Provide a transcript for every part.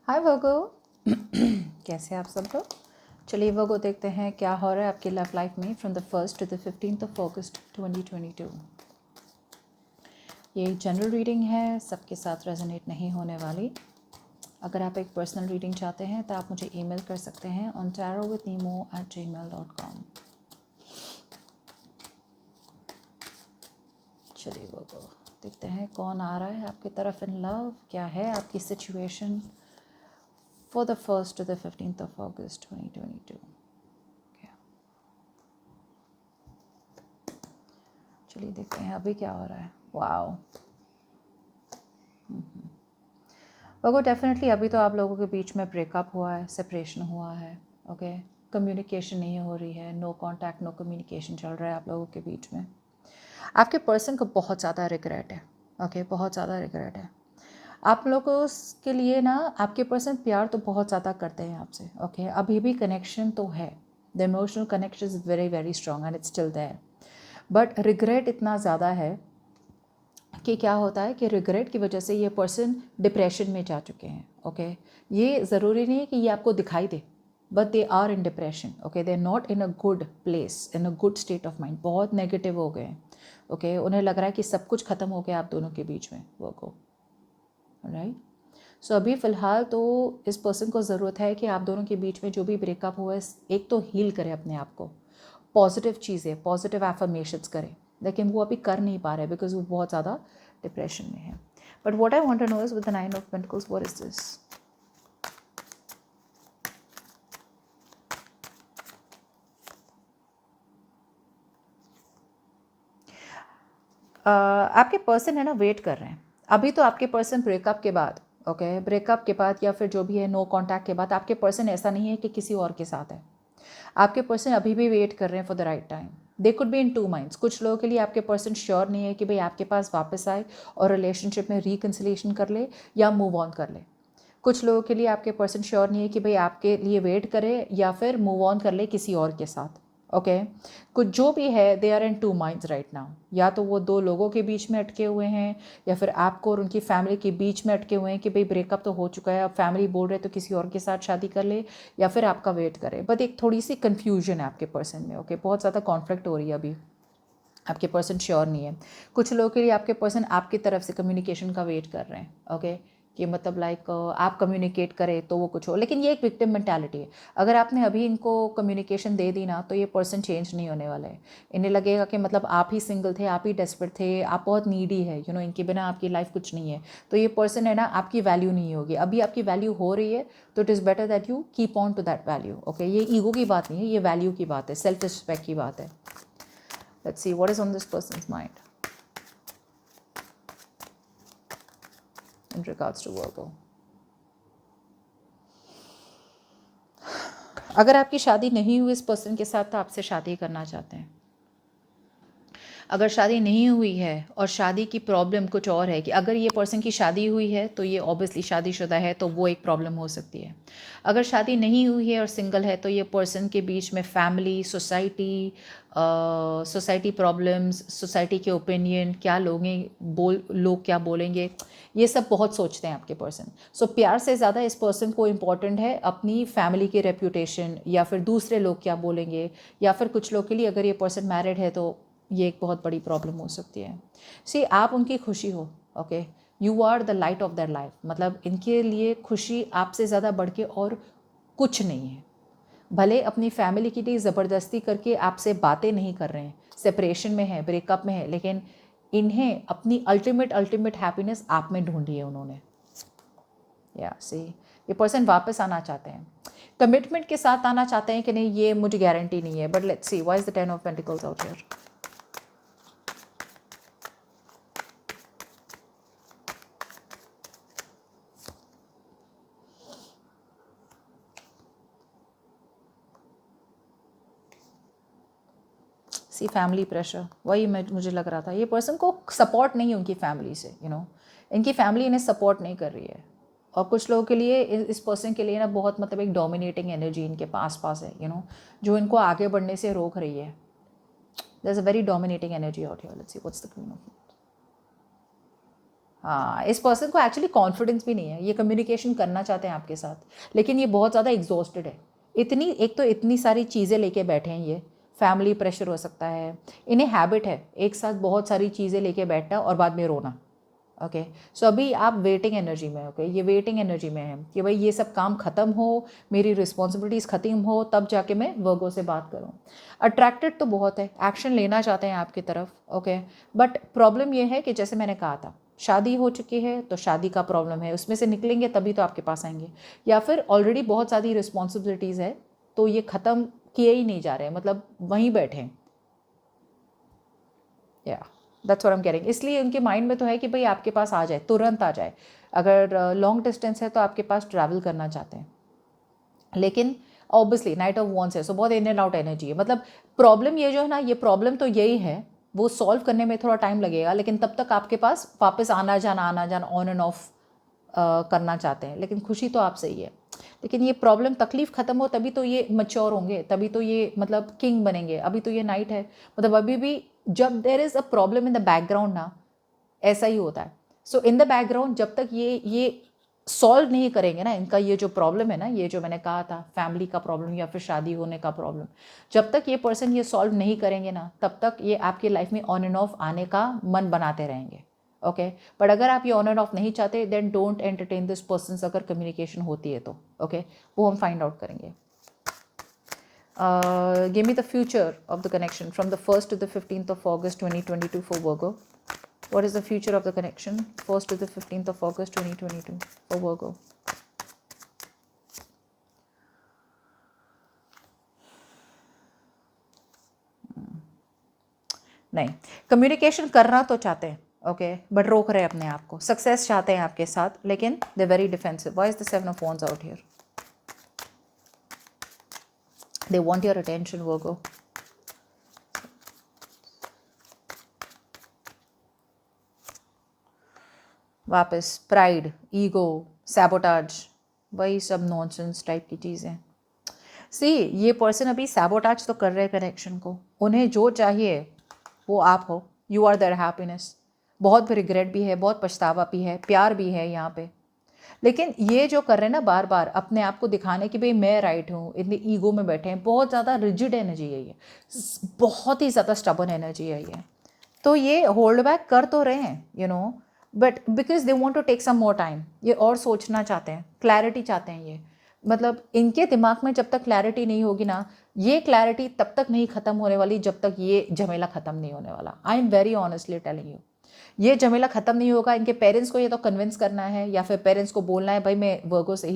हाय वर्गो। कैसे हैं आप सब लोग। चलिए वर्गो देखते हैं क्या हो रहा है आपकी लव लाइफ में from the 1st to the 15th of August 2022। ये एक जनरल रीडिंग है, सबके साथ रेजोनेट नहीं होने वाली। अगर आप एक पर्सनल रीडिंग चाहते हैं तो आप मुझे ईमेल कर सकते हैं on tarotwithnemo@gmail.com। चलिए वर्गो देखते हैं कौन आ रहा है आपकी तरफ इन लव, क्या है आपकी situation for the 1st to the 15th of August 2022। चलिए देखते हैं अभी क्या हो रहा है। वाओ वो डेफिनेटली अभी तो आप लोगों के बीच में ब्रेकअप हुआ है, सेपरेशन हुआ है। ओके, कम्युनिकेशन नहीं हो रही है, नो कांटेक्ट नो कम्युनिकेशन चल रहा है आप लोगों के बीच में। आपके पर्सन को बहुत ज़्यादा रिग्रेट है। ओके, बहुत ज़्यादा रिग्रेट है आप लोगों के लिए ना। आपके पर्सन प्यार तो बहुत ज़्यादा करते हैं आपसे। ओके, अभी भी कनेक्शन तो है, the emotional connection is very very strong and it's still there, but regret इतना ज़्यादा है कि क्या होता है कि रिग्रेट की वजह से ये पर्सन डिप्रेशन में जा चुके हैं। ओके, ये ज़रूरी नहीं है कि ये आपको दिखाई दे, but they are in depression. Okay, they are not in a good place, in a good state of mind, बहुत नेगेटिव हो गए हैं। ओके, उन्हें लग रहा है कि सब कुछ ख़त्म हो गया आप दोनों के बीच में। वो को राइट। सो अभी फ़िलहाल तो इस पर्सन को ज़रूरत है कि आप दोनों के बीच में जो भी ब्रेकअप हुआ है, एक तो हील करें अपने आप को, पॉजिटिव चीज़ें, पॉजिटिव एफर्मेशंस करें, लेकिन वो अभी कर नहीं पा रहे बिकॉज वो बहुत ज़्यादा डिप्रेशन में है। But what I want to know is with the 9 of pentacles what is this. आपके पर्सन है ना वेट कर रहे हैं अभी तो। आपके पर्सन ब्रेकअप के बाद, ओके, ब्रेकअप के बाद या फिर जो भी है नो कांटेक्ट के बाद, आपके पर्सन ऐसा नहीं है कि किसी और के साथ है। आपके पर्सन अभी भी वेट कर रहे हैं for the right time. They could be in two minds. कुछ लोगों के लिए आपके पर्सन श्योर नहीं है कि भाई आपके पास वापस आए और रिलेशनशिप में रिकन्सिलेशन कर ले या मूव ऑन कर ले। कुछ लोगों के लिए आपके पर्सन श्योर नहीं है कि भाई आपके लिए वेट करे या फिर मूव ऑन कर ले किसी और के साथ। ओके, कुछ जो भी है they are in two minds right now. या तो वो दो लोगों के बीच में अटके हुए हैं या फिर आपको और उनकी फैमिली के बीच में अटके हुए हैं कि भाई ब्रेकअप तो हो चुका है, अब फैमिली बोल रहे तो किसी और के साथ शादी कर ले या फिर आपका वेट करे। बट एक थोड़ी सी कन्फ्यूजन है आपके पर्सन में। ओके, बहुत ज़्यादा कॉन्फ्लिक्ट हो रही है अभी। आपके पर्सन श्योर नहीं है। कुछ लोगों के लिए आपके पर्सन आपकी तरफ से कम्युनिकेशन का वेट कर रहे हैं। ओके, कि मतलब लाइक आप कम्युनिकेट करें तो वो कुछ हो, लेकिन ये एक विक्टिम मेंटालिटी है। अगर आपने अभी इनको कम्युनिकेशन दे दी ना तो ये पर्सन चेंज नहीं होने वाला है। इन्हें लगेगा कि मतलब आप ही सिंगल थे, आप ही डेस्परेट थे, आप बहुत नीडी है, यू नो, इनके बिना आपकी लाइफ कुछ नहीं है। तो ये पर्सन है ना आपकी वैल्यू नहीं होगी। अभी आपकी वैल्यू हो रही है तो it is better that you keep on to that value. Okay, ये ईगो की बात नहीं है, ये वैल्यू की बात है, सेल्फ रिस्पेक्ट की बात है। Let's see what is on this person's mind in regards to Virgo. अगर आपकी शादी नहीं हुई इस पर्सन के साथ तो आपसे शादी करना चाहते हैं। अगर शादी नहीं हुई है और शादी की प्रॉब्लम कुछ और है कि अगर ये पर्सन की शादी हुई है तो ये ऑब्वियसली शादीशुदा है तो वो एक प्रॉब्लम हो सकती है। अगर शादी नहीं हुई है और सिंगल है तो ये पर्सन के बीच में फैमिली, सोसाइटी प्रॉब्लम्स, सोसाइटी के ओपिनियन, क्या लोग क्या बोलेंगे, ये सब बहुत सोचते हैं आपके पर्सन। सो प्यार से ज़्यादा इस पर्सन को इम्पॉर्टेंट है अपनी फैमिली की रेप्यूटेशन या फिर दूसरे लोग क्या बोलेंगे। या फिर कुछ लोग के लिए अगर ये पर्सन मैरिड है तो ये एक बहुत बड़ी प्रॉब्लम हो सकती है। सी आप उनकी खुशी हो। Okay, you are the light of their life. मतलब इनके लिए खुशी आपसे ज़्यादा बढ़ के और कुछ नहीं है। भले अपनी फैमिली के लिए ज़बरदस्ती करके आपसे बातें नहीं कर रहे हैं, सेपरेशन में है, ब्रेकअप में है, लेकिन इन्हें अपनी अल्टीमेट हैप्पीनेस आप में ढूंढी है उन्होंने। या सी ये पर्सन वापस आना चाहते हैं, कमिटमेंट के साथ आना चाहते हैं कि नहीं, ये मुझे गारंटी नहीं है। But let's see why is the 10 of pentacles out here. See family pressure, वही मुझे लग रहा था। ये पर्सन को सपोर्ट नहीं है उनकी फैमिली से, यू नो, इनकी फैमिली इन्हें सपोर्ट नहीं कर रही है। और कुछ लोगों के लिए इस पर्सन के लिए ना बहुत मतलब एक डोमिनेटिंग एनर्जी इनके पास है, यू नो, जो इनको आगे बढ़ने से रोक रही है। There is a very dominating energy out here. Let's see what's the queen of. हाँ, इस पर्सन को एक्चुअली कॉन्फिडेंस भी नहीं है, ये कम्युनिकेशन करना चाहते हैं आपके साथ, लेकिन ये बहुत ज़्यादा एग्जॉस्टेड है। इतनी सारी चीज़ें लेके बैठे हैं, ये फैमिली प्रेशर हो सकता है, इन्हें हैबिट है एक साथ बहुत सारी चीज़ें लेके बैठना और बाद में रोना। ओके, सो अभी आप वेटिंग एनर्जी में, ओके, ये वेटिंग एनर्जी में है कि भाई ये सब काम ख़त्म हो, मेरी रिस्पॉन्सिबिलिटीज़ ख़त्म हो, तब जाके मैं वर्गो से बात करूँ। अट्रैक्टेड तो बहुत है, एक्शन लेना चाहते हैं आपकी तरफ, ओके, बट प्रॉब्लम ये है कि जैसे मैंने कहा था, शादी हो चुकी है तो शादी का प्रॉब्लम है, उसमें से निकलेंगे तभी तो आपके पास आएंगे, या फिर ऑलरेडी बहुत सारी रिस्पॉन्सिबिलिटीज़ है तो ये ख़त्म किए ही नहीं जा रहे हैं, मतलब वहीं बैठे हैं। या दैट्स व्हाट आई एम कह रही, इसलिए उनके माइंड में तो है कि भाई आपके पास आ जाए, तुरंत आ जाए। अगर लॉन्ग डिस्टेंस है तो आपके पास ट्रैवल करना चाहते हैं, लेकिन ऑब्वियसली नाइट ऑफ वॉन्स है, सो बहुत इन एंड आउट एनर्जी है। मतलब प्रॉब्लम ये जो है ना, ये प्रॉब्लम तो यही है, वो सॉल्व करने में थोड़ा टाइम लगेगा, लेकिन तब तक आपके पास वापस आना जाना ऑन एंड ऑफ करना चाहते हैं, लेकिन खुशी तो आपसे ही है। लेकिन ये प्रॉब्लम तकलीफ ख़त्म हो तभी तो ये मच्योर होंगे, तभी तो ये मतलब किंग बनेंगे। अभी तो ये नाइट है, मतलब अभी भी जब there is a problem in the background ना, ऐसा ही होता है। सो इन द बैकग्राउंड जब तक ये सॉल्व नहीं करेंगे ना, इनका ये जो प्रॉब्लम है ना, ये जो मैंने कहा था फैमिली का प्रॉब्लम या फिर शादी होने का प्रॉब्लम, जब तक ये पर्सन ये सॉल्व नहीं करेंगे ना, तब तक ये आपकी लाइफ में ऑन एंड ऑफ आने का मन बनाते रहेंगे। ओके, बट अगर आप ये ऑन एंड ऑफ नहीं चाहते, then don't entertain this person. अगर कम्युनिकेशन होती है तो ओके, वो हम फाइंड आउट करेंगे। Give me the future of the connection from the 1st to the 15th of August 2022 for Virgo. What is the future of the connection 1st to the 15th of August 2022 for Virgo? नहीं, communication करना तो चाहते हैं, okay, but रोक रहे हैं अपने आप को। सक्सेस चाहते हैं आपके साथ, लेकिन they very defensive. Why is the 7 of Wands out here? They want your attention, Virgo. वापस प्राइड, ईगो, सैबोटाज, वही सब नॉनसेंस टाइप की चीज़ें। सी, ये पर्सन अभी सैबोटाज तो कर रहे हैं कनेक्शन को। उन्हें जो चाहिए वो आप हो, यू आर देयर हैप्पीनेस। बहुत रिग्रेट भी है, बहुत पछतावा भी है, प्यार भी है यहाँ पे, लेकिन ये जो कर रहे हैं ना बार बार अपने आप को दिखाने कि भाई मैं राइट हूँ, इतनी ईगो में बैठे हैं, बहुत ज़्यादा रिजिड एनर्जी है ये, बहुत ही ज़्यादा स्टबर्न एनर्जी है ये। तो ये होल्ड बैक कर तो रहे हैं, you know, but because they want to take some more time. ये और सोचना चाहते हैं, क्लैरिटी चाहते हैं ये। मतलब इनके दिमाग में जब तक क्लैरिटी नहीं होगी ना, ये क्लैरिटी तब तक नहीं ख़त्म होने वाली जब तक ये झमेला ख़त्म नहीं होने वाला। I am very honestly telling you, ये झमेला ख़त्म नहीं होगा। इनके पेरेंट्स को ये तो कन्विंस करना है, या फिर पेरेंट्स को बोलना है भाई मैं वर्गो से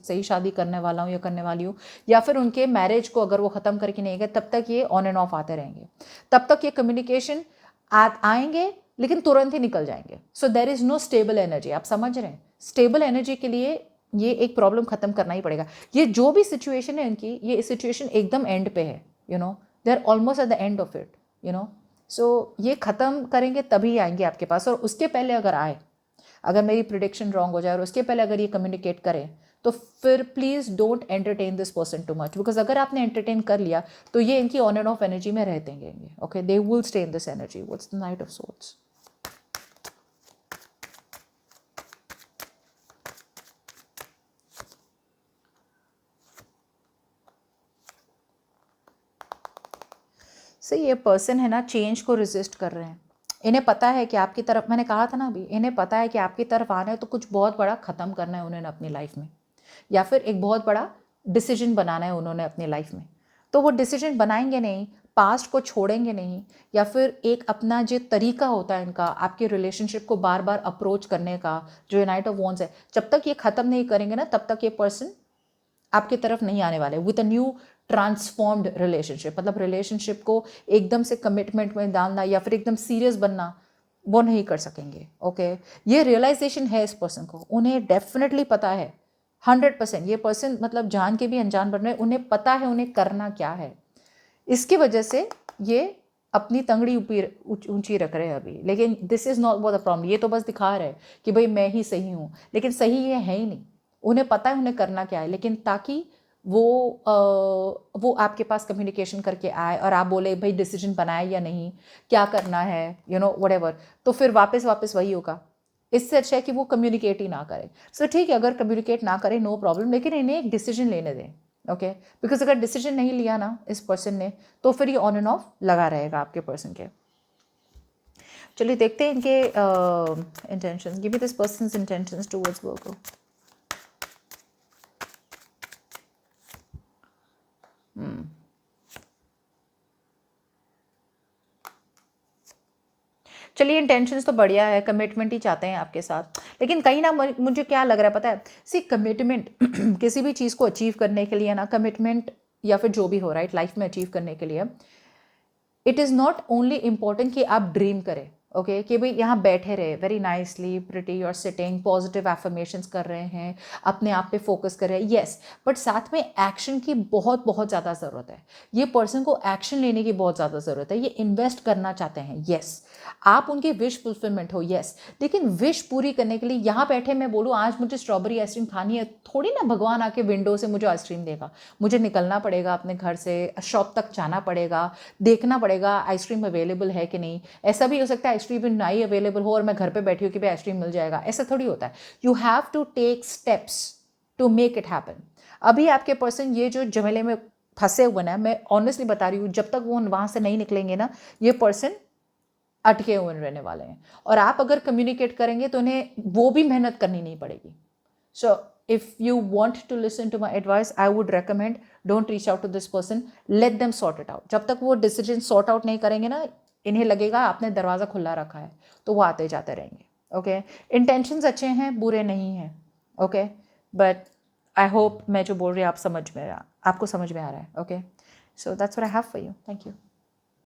ही शादी करने वाला हूँ या करने वाली हूँ, या फिर उनके मैरिज को अगर वो ख़त्म करके नहीं गए तब तक ये ऑन एंड ऑफ आते रहेंगे, तब तक ये कम्युनिकेशन आएंगे लेकिन तुरंत ही निकल जाएंगे। So there is no stable energy. आप समझ रहे हैं, स्टेबल एनर्जी के लिए ये एक प्रॉब्लम ख़त्म करना ही पड़ेगा। ये जो भी सिचुएशन है इनकी, ये सिचुएशन एकदम एंड पे है, you know, they are almost at the end of it, you know. So ये ख़त्म करेंगे तभी आएंगे आपके पास, और उसके पहले अगर आए, अगर मेरी प्रिडिक्शन रॉन्ग हो जाए और उसके पहले अगर ये कम्युनिकेट करें, तो फिर please don't entertain this person too much, because अगर आपने एंटरटेन कर लिया तो ये इनकी ऑन एंड ऑफ एनर्जी में रहते हैं। Okay, they will stay in this energy. What's the night of swords? सही, ये पर्सन है ना चेंज को रेजिस्ट कर रहे हैं। इन्हें पता है कि आपकी तरफ, मैंने कहा था ना अभी, इन्हें पता है कि आपकी तरफ आना है तो कुछ बहुत बड़ा ख़त्म करना है उन्होंने अपनी लाइफ में, या फिर एक बहुत बड़ा डिसीजन बनाना है उन्होंने अपनी लाइफ में। तो वो डिसीजन बनाएंगे नहीं, पास्ट को छोड़ेंगे नहीं, या फिर एक अपना जो तरीका होता है इनका आपके रिलेशनशिप को बार बार अप्रोच करने का, जो नाइट ऑफ वॉन्ड्स है, जब तक ये ख़त्म नहीं करेंगे ना, तब तक ये पर्सन आपकी तरफ नहीं आने वाले with a new transformed relationship. मतलब रिलेशनशिप को एकदम से कमिटमेंट में डालना या फिर एकदम सीरियस बनना, वो नहीं कर सकेंगे। ओके, ये रियलाइजेशन है इस पर्सन को, उन्हें डेफिनेटली पता है 100%। ये पर्सन मतलब जान के भी अनजान बन रहे हैं, उन्हें पता है उन्हें करना क्या है। इसकी वजह से ये अपनी तंगड़ी ऊंची रख रहे हैं अभी, लेकिन this is not what the problem. ये तो बस दिखा रहे हैं कि भाई मैं ही सही हूँ, लेकिन सही ये है ही नहीं। उन्हें पता है उन्हें करना क्या है, लेकिन ताकि वो आपके पास कम्युनिकेशन करके आए और आप बोले भाई डिसीजन बनाए या नहीं, क्या करना है, यू नो, व्हाटएवर, तो फिर वापस वही होगा। इससे अच्छा है कि वो कम्युनिकेट ही ना करें। सो ठीक है, अगर कम्युनिकेट ना करें नो प्रॉब्लम, लेकिन इन्हें एक डिसीजन लेने दें। ओके, बिकॉज अगर डिसीजन नहीं लिया ना इस पर्सन ने, तो फिर ये ऑन एंड ऑफ लगा रहेगा आपके पर्सन के। चलिए देखते हैं इनके intentions. Give me this persons intentions towards Virgo. चलिए इंटेंशंस तो बढ़िया है, कमिटमेंट ही चाहते हैं आपके साथ, लेकिन कहीं ना मुझे क्या लग रहा है पता है, सी कमिटमेंट किसी भी चीज़ को अचीव करने के लिए ना, कमिटमेंट या फिर जो भी हो राइट लाइफ में अचीव करने के लिए, it is not only important कि आप ड्रीम करें, ओके कि भाई यहाँ बैठे रहे वेरी नाइसली प्रिटी और सिटिंग, पॉजिटिव एफर्मेशंस कर रहे हैं, अपने आप पे फोकस कर रहे हैं, येस, बट साथ में एक्शन की बहुत बहुत ज़्यादा ज़रूरत है। ये पर्सन को एक्शन लेने की बहुत ज़्यादा ज़रूरत है, ये इन्वेस्ट करना चाहते हैं, येस, आप उनकी विश फुलफिलमेंट हो, येस, लेकिन विश पूरी करने के लिए यहाँ बैठे मैं बोलूँ आज मुझे स्ट्रॉबेरी आइसक्रीम खानी है, थोड़ी ना भगवान आके विंडो से मुझे आइसक्रीम देगा, मुझे निकलना पड़ेगा अपने घर से, शॉप तक जाना पड़ेगा, देखना पड़ेगा आइसक्रीम अवेलेबल है कि नहीं। ऐसा भी हो सकता है आइसक्रीम नहीं अवेलेबल हो और मैं घर पे बैठी हूँ कि भाई आइसक्रीम मिल जाएगा, ऐसा थोड़ी होता है। You have to take steps to make it happen. अभी आपके पर्सन ये जो झमेले में फंसे हुए ना, मैं ऑनेस्टली बता रही हूँ, जब तक वो वहाँ से नहीं निकलेंगे ना, ये पर्सन अटके हुए रहने वाले हैं। और आप अगर कम्युनिकेट करेंगे तो उन्हें वो भी मेहनत करनी नहीं पड़ेगी। सो if you want to listen to my advice, I would recommend don't reach out to this person, let them sort it out। जब तक वो डिसीजन सॉर्ट आउट नहीं करेंगे ना, इन्हें लगेगा आपने दरवाज़ा खुला रखा है, तो वो आते जाते रहेंगे। ओके, इंटेंशंस अच्छे हैं, बुरे नहीं हैं, ओके, बट आई होप मैं जो बोल रही हूँ आप समझ में आपको समझ में आ रहा है। Okay, so that's what I have for you. Thank you.